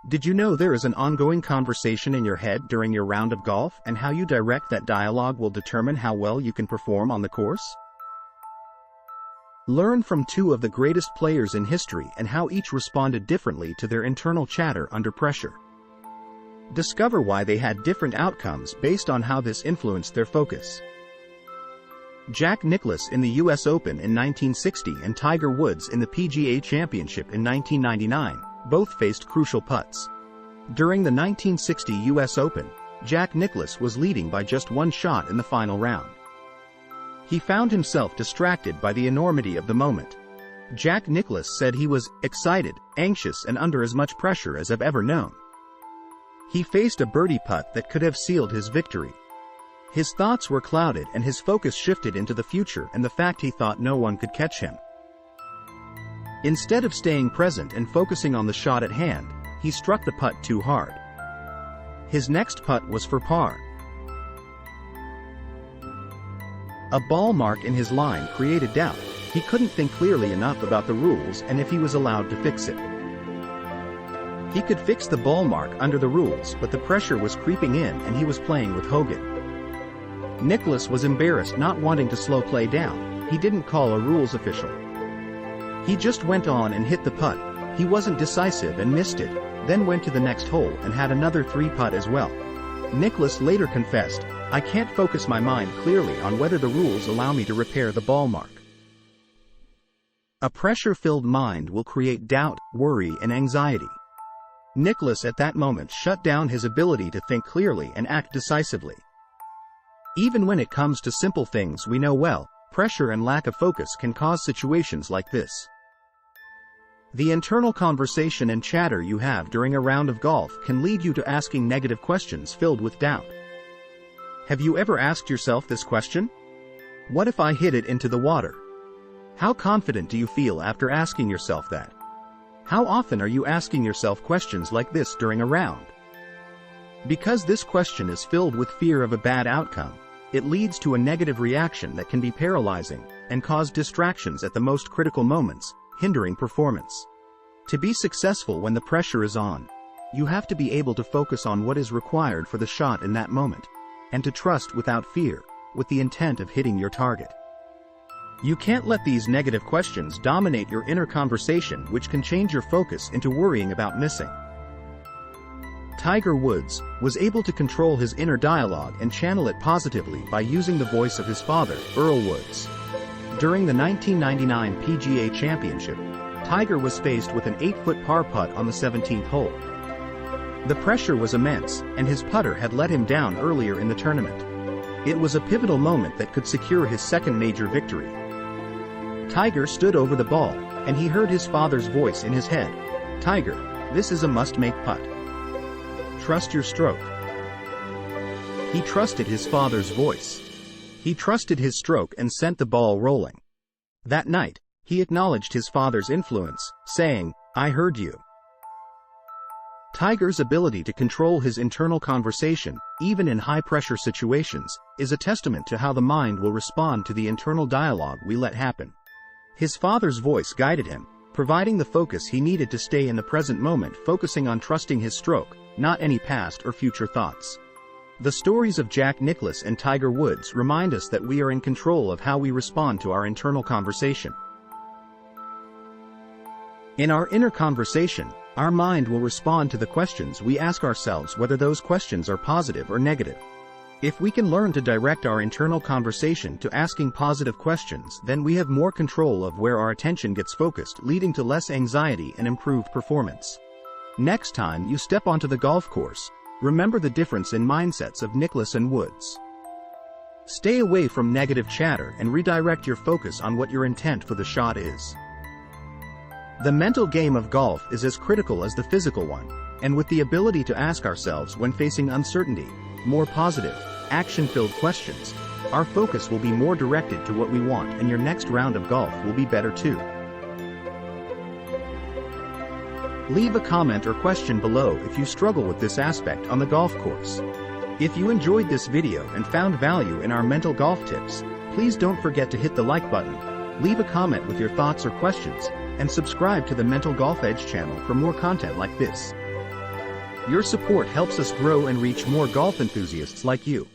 Did you know there is an ongoing conversation in your head during your round of golf, and how you direct that dialogue will determine how well you can perform on the course? Learn from two of the greatest players in history and how each responded differently to their internal chatter under pressure. Discover why they had different outcomes based on how this influenced their focus. Jack Nicklaus in the US Open in 1960 and Tiger Woods in the PGA Championship in 1999, both faced crucial putts. During the 1960 US Open, Jack Nicklaus was leading by just one shot in the final round. He found himself distracted by the enormity of the moment. Jack Nicklaus said he was excited, anxious, and under as much pressure as I've ever known. He faced a birdie putt that could have sealed his victory. His thoughts were clouded and his focus shifted into the future and the fact he thought no one could catch him. Instead of staying present and focusing on the shot at hand, he struck the putt too hard. His next putt was for par. A ball mark in his line created doubt. He couldn't think clearly enough about the rules and if he was allowed to fix it. He could fix the ball mark under the rules, but the pressure was creeping in and he was playing with Hogan. Nicklaus was embarrassed, not wanting to slow play down. He didn't call a rules official. He just went on and hit the putt. He wasn't decisive and missed it, then went to the next hole and had another 3-putt as well. Nicklaus later confessed, "I can't focus my mind clearly on whether the rules allow me to repair the ball mark." A pressure-filled mind will create doubt, worry, and anxiety. Nicklaus at that moment shut down his ability to think clearly and act decisively. Even when it comes to simple things we know well, pressure and lack of focus can cause situations like this. The internal conversation and chatter you have during a round of golf can lead you to asking negative questions filled with doubt. Have you ever asked yourself this question? What if I hit it into the water? How confident do you feel after asking yourself that? How often are you asking yourself questions like this during a round? Because this question is filled with fear of a bad outcome, it leads to a negative reaction that can be paralyzing and cause distractions at the most critical moments, hindering performance. To be successful when the pressure is on, you have to be able to focus on what is required for the shot in that moment, and to trust without fear, with the intent of hitting your target. You can't let these negative questions dominate your inner conversation, which can change your focus into worrying about missing. Tiger Woods was able to control his inner dialogue and channel it positively by using the voice of his father, Earl Woods. During the 1999 PGA Championship, Tiger was faced with an 8-foot par putt on the 17th hole. The pressure was immense, and his putter had let him down earlier in the tournament. It was a pivotal moment that could secure his second major victory. Tiger stood over the ball, and he heard his father's voice in his head. "Tiger, this is a must-make putt. Trust your stroke." He trusted his father's voice. He trusted his stroke and sent the ball rolling. That night, he acknowledged his father's influence, saying, "I heard you." Tiger's ability to control his internal conversation, even in high-pressure situations, is a testament to how the mind will respond to the internal dialogue we let happen. His father's voice guided him, providing the focus he needed to stay in the present moment, focusing on trusting his stroke, not any past or future thoughts. The stories of Jack Nicklaus and Tiger Woods remind us that we are in control of how we respond to our internal conversation. In our inner conversation, our mind will respond to the questions we ask ourselves, whether those questions are positive or negative. If we can learn to direct our internal conversation to asking positive questions, then we have more control of where our attention gets focused, leading to less anxiety and improved performance. Next time you step onto the golf course, remember the difference in mindsets of Nicklaus and Woods. Stay away from negative chatter and redirect your focus on what your intent for the shot is. The mental game of golf is as critical as the physical one, and with the ability to ask ourselves when facing uncertainty, more positive, action-filled questions, our focus will be more directed to what we want, and your next round of golf will be better too. Leave a comment or question below if you struggle with this aspect on the golf course. If you enjoyed this video and found value in our mental golf tips, please don't forget to hit the like button, leave a comment with your thoughts or questions, and subscribe to the Mental Golf Edge channel for more content like this. Your support helps us grow and reach more golf enthusiasts like you.